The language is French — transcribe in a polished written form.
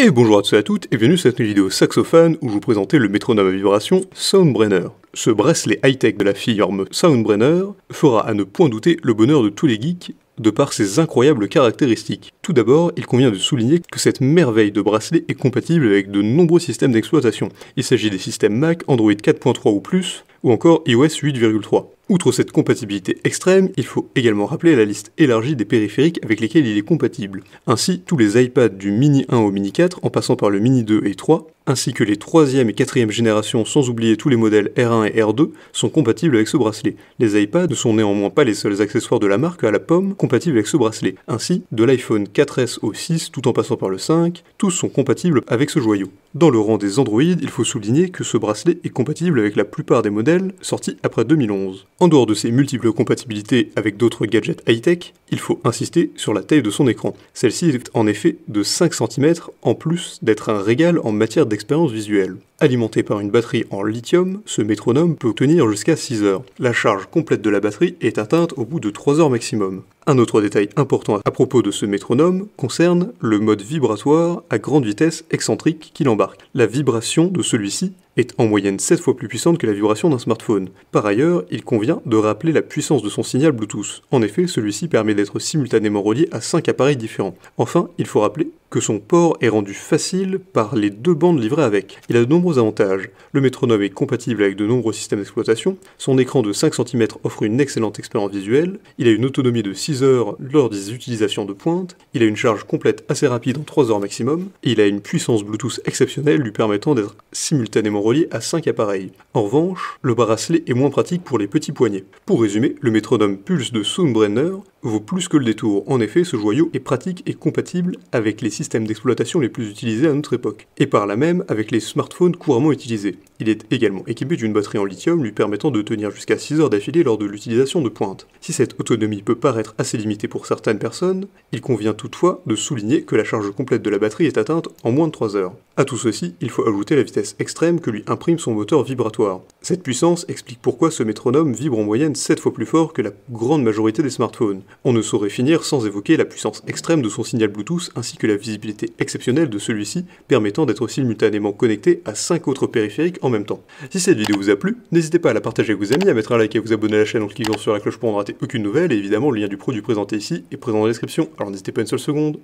Et bonjour à tous et à toutes, et bienvenue sur cette nouvelle vidéo saxophone où je vous présentais le métronome à vibration Soundbrainer. Ce bracelet high-tech de la firme Soundbrainer fera à ne point douter le bonheur de tous les geeks de par ses incroyables caractéristiques. Tout d'abord, il convient de souligner que cette merveille de bracelet est compatible avec de nombreux systèmes d'exploitation. Il s'agit des systèmes Mac, Android 4.3 ou plus, ou encore iOS 8.3. Outre cette compatibilité extrême, il faut également rappeler la liste élargie des périphériques avec lesquels il est compatible. Ainsi, tous les iPads du Mini 1 au Mini 4, en passant par le Mini 2 et 3, ainsi que les 3e et 4e générations, sans oublier tous les modèles R1 et R2, sont compatibles avec ce bracelet. Les iPads ne sont néanmoins pas les seuls accessoires de la marque à la pomme compatibles avec ce bracelet. Ainsi, de l'iPhone 4S au 6, tout en passant par le 5, tous sont compatibles avec ce joyau. Dans le rang des Android, il faut souligner que ce bracelet est compatible avec la plupart des modèles sortis après 2011. En dehors de ces multiples compatibilités avec d'autres gadgets high-tech, il faut insister sur la taille de son écran. Celle-ci est en effet de 5 cm en plus d'être un régal en matière d'expérience visuelle. Alimenté par une batterie en lithium, ce métronome peut tenir jusqu'à 6 heures. La charge complète de la batterie est atteinte au bout de 3 heures maximum. Un autre détail important à propos de ce métronome concerne le mode vibratoire à grande vitesse excentrique qu'il embarque. La vibration de celui-ci est en moyenne 7 fois plus puissante que la vibration d'un smartphone. Par ailleurs, il convient de rappeler la puissance de son signal Bluetooth. En effet, celui-ci permet d'être simultanément relié à 5 appareils différents. Enfin, il faut rappeler que son port est rendu facile par les 2 bandes livrées avec. Il a de nombreux avantages. Le métronome est compatible avec de nombreux systèmes d'exploitation, son écran de 5 cm offre une excellente expérience visuelle, il a une autonomie de 6 heures lors des utilisations de pointe, il a une charge complète assez rapide en 3 heures maximum, et il a une puissance Bluetooth exceptionnelle lui permettant d'être simultanément relié à 5 appareils. En revanche, le bracelet est moins pratique pour les petits poignets. Pour résumer, le métronome Pulse de Soundbrainer vaut plus que le détour. En effet, ce joyau est pratique et compatible avec les systèmes d'exploitation les plus utilisés à notre époque, et par là même avec les smartphones couramment utilisés. Il est également équipé d'une batterie en lithium lui permettant de tenir jusqu'à 6 heures d'affilée lors de l'utilisation de pointe. Si cette autonomie peut paraître assez limitée pour certaines personnes, il convient toutefois de souligner que la charge complète de la batterie est atteinte en moins de 3 heures. À tout ceci, il faut ajouter la vitesse extrême que lui imprime son moteur vibratoire. Cette puissance explique pourquoi ce métronome vibre en moyenne 7 fois plus fort que la grande majorité des smartphones. On ne saurait finir sans évoquer la puissance extrême de son signal Bluetooth ainsi que la visibilité exceptionnelle de celui-ci permettant d'être simultanément connecté à 5 autres périphériques en même temps. Si cette vidéo vous a plu, n'hésitez pas à la partager avec vos amis, à mettre un like et à vous abonner à la chaîne en cliquant sur la cloche pour ne rater aucune nouvelle, et évidemment le lien du produit présenté ici est présent dans la description, alors n'hésitez pas une seule seconde.